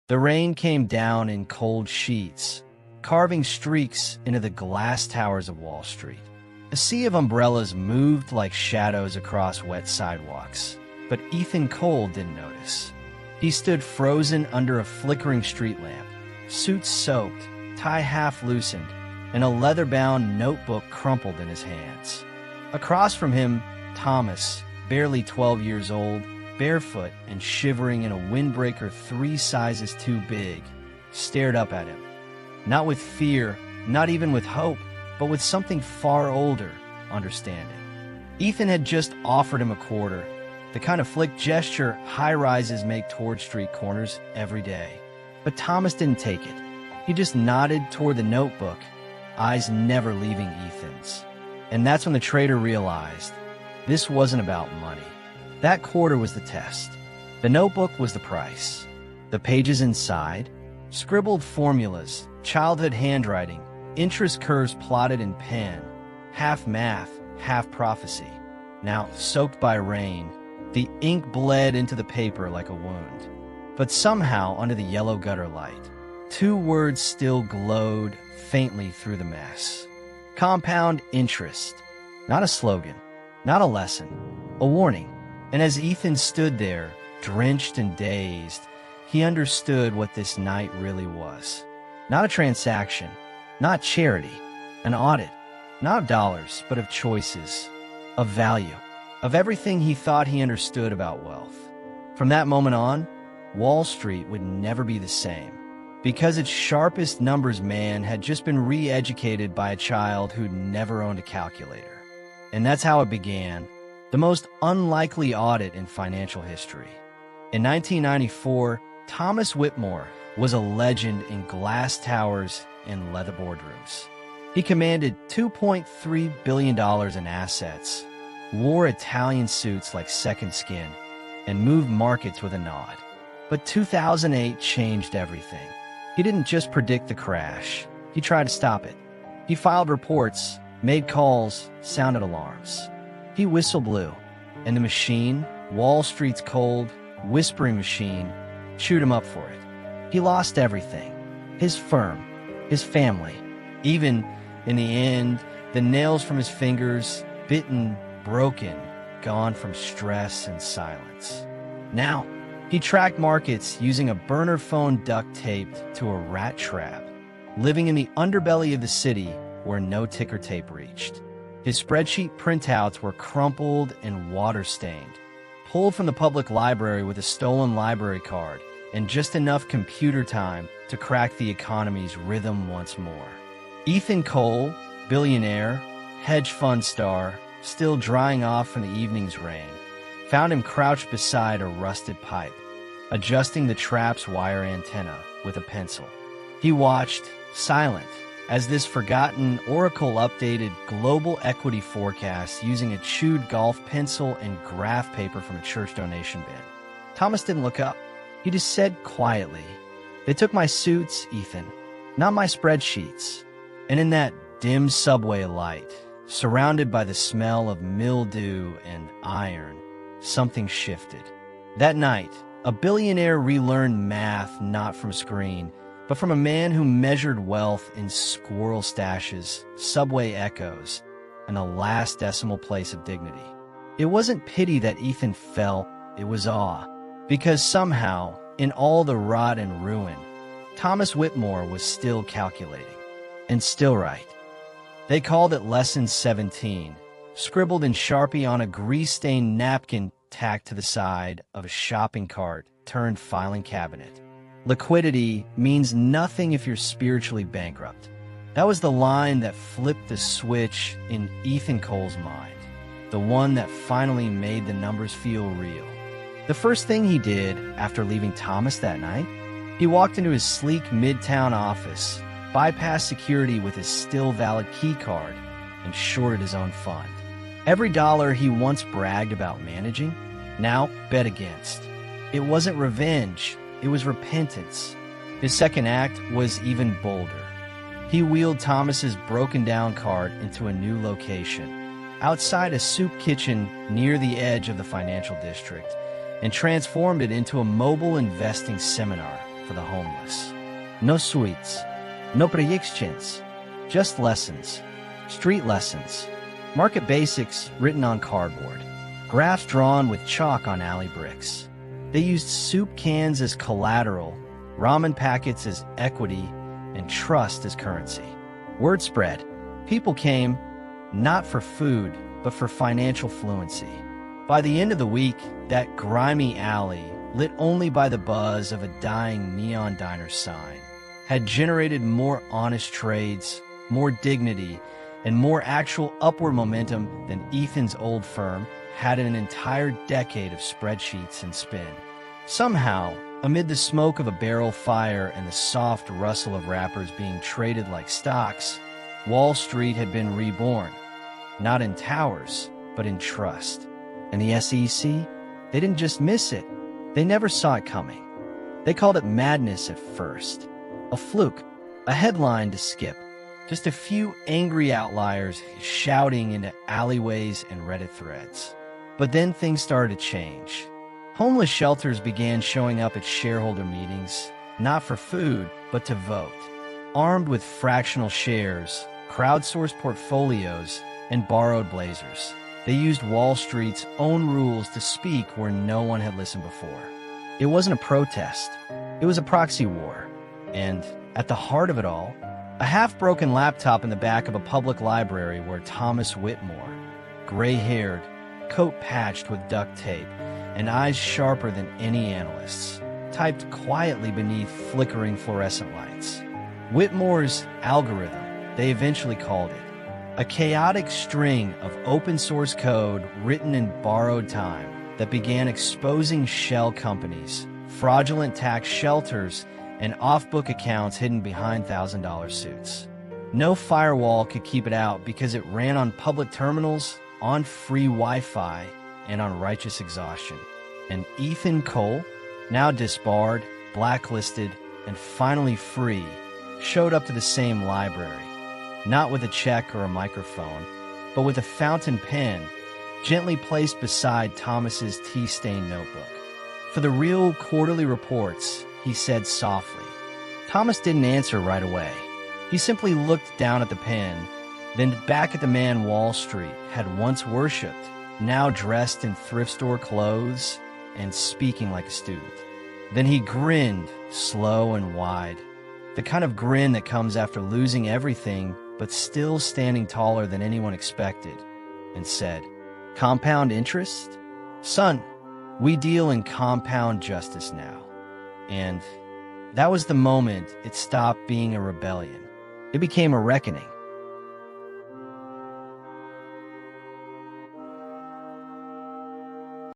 The rain came down in cold sheets, carving streaks into the glass towers of Wall Street. A sea of umbrellas moved like shadows across wet sidewalks, but Ethan Cole didn't notice. He stood frozen under a flickering street lamp, suit soaked, tie half loosened, and a leather-bound notebook crumpled in his hands. Across from him, Thomas, barely 12 years old, barefoot and shivering in a windbreaker 3 sizes too big, stared up at him. Not with fear, not even with hope, but with something far older, understanding. Ethan had just offered him a quarter, the kind of flick gesture high-rises make toward street corners every day. But Thomas didn't take it. He just nodded toward the notebook, eyes never leaving Ethan's. And that's when the trader realized this wasn't about money. That quarter was the test. The notebook was the price. The pages inside, scribbled formulas, childhood handwriting, interest curves plotted in pen, half math, half prophecy. Now, soaked by rain, the ink bled into the paper like a wound. But somehow, under the yellow gutter light, 2 words still glowed faintly through the mess. Compound interest. Not a slogan, not a lesson, a warning. And as Ethan stood there, drenched and dazed, he understood what this night really was. Not a transaction, not charity, an audit, not of dollars, but of choices, of value, of everything he thought he understood about wealth. From that moment on, Wall Street would never be the same, because its sharpest numbers man had just been re-educated by a child who'd never owned a calculator. And that's how it began, the most unlikely audit in financial history. In 1994, Thomas Whitmore was a legend in glass towers and leather boardrooms. He commanded $2.3 billion in assets, wore Italian suits like second skin, and moved markets with a nod. But 2008 changed everything. He didn't just predict the crash. He tried to stop it. He filed reports, made calls, sounded alarms. He whistle blew, and the machine, Wall Street's cold, whispering machine, chewed him up for it. He lost everything. His firm, his family. Even, in the end, the nails from his fingers, bitten, broken, gone from stress and silence. Now, he tracked markets using a burner phone duct taped to a rat trap, living in the underbelly of the city where no ticker tape reached. His spreadsheet printouts were crumpled and water-stained, pulled from the public library with a stolen library card and just enough computer time to crack the economy's rhythm once more. Ethan Cole, billionaire, hedge fund star, still drying off from the evening's rain, found him crouched beside a rusted pipe, adjusting the trap's wire antenna with a pencil. He watched, silent, as this forgotten Oracle updated global equity forecast using a chewed golf pencil and graph paper from a church donation bin. Thomas didn't look up. He just said quietly, "They took my suits, Ethan, not my spreadsheets." And in that dim subway light, surrounded by the smell of mildew and iron, something shifted. That night, a billionaire relearned math not from a screen, but from a man who measured wealth in squirrel stashes, subway echoes, and the last decimal place of dignity. It wasn't pity that Ethan felt, it was awe, because somehow, in all the rot and ruin, Thomas Whitmore was still calculating, and still right. They called it Lesson 17, scribbled in Sharpie on a grease-stained napkin tacked to the side of a shopping cart turned filing cabinet. Liquidity means nothing if you're spiritually bankrupt. That was the line that flipped the switch in Ethan Cole's mind, the one that finally made the numbers feel real. The first thing he did after leaving Thomas that night, he walked into his sleek midtown office, bypassed security with his still valid key card, and shorted his own fund. Every dollar he once bragged about managing, now bet against. It wasn't revenge, it was repentance. His second act was even bolder. He wheeled Thomas's broken-down cart into a new location, outside a soup kitchen near the edge of the financial district, and transformed it into a mobile investing seminar for the homeless. No sweets, no predictions, just lessons, street lessons, market basics written on cardboard, graphs drawn with chalk on alley bricks. They used soup cans as collateral, ramen packets as equity, and trust as currency. Word spread. People came, not for food, but for financial fluency. By the end of the week, that grimy alley, lit only by the buzz of a dying neon diner sign, had generated more honest trades, more dignity, and more actual upward momentum than Ethan's old firm had in an entire decade of spreadsheets and spin. Somehow, amid the smoke of a barrel fire and the soft rustle of wrappers being traded like stocks, Wall Street had been reborn, not in towers, but in trust. And the SEC, they didn't just miss it, they never saw it coming. They called it madness at first, a fluke, a headline to skip, just a few angry outliers shouting into alleyways and Reddit threads. But then things started to change. Homeless shelters began showing up at shareholder meetings, not for food, but to vote. Armed with fractional shares, crowdsourced portfolios, and borrowed blazers, they used Wall Street's own rules to speak where no one had listened before. It wasn't a protest. It was a proxy war. And at the heart of it all, a half-broken laptop in the back of a public library where Thomas Whitmore, gray-haired, coat patched with duct tape, and eyes sharper than any analyst's, typed quietly beneath flickering fluorescent lights. Whitmore's algorithm, they eventually called it, a chaotic string of open-source code written in borrowed time that began exposing shell companies, fraudulent tax shelters, and off-book accounts hidden behind $1,000 suits. No firewall could keep it out because it ran on public terminals, on free Wi-Fi, and on righteous exhaustion. And Ethan Cole, now disbarred, blacklisted, and finally free, showed up to the same library, not with a check or a microphone, but with a fountain pen gently placed beside Thomas's tea-stained notebook. For the Real quarterly reports, he said softly. Thomas didn't answer right away. He simply looked down at the pen, then back at the man Wall Street had once worshipped, now dressed in thrift store clothes and speaking like a student. Then he grinned, slow and wide, the kind of grin that comes after losing everything but still standing taller than anyone expected, and said, "Compound interest? Son, we deal in compound justice now." And that was the moment it stopped being a rebellion. It became a reckoning.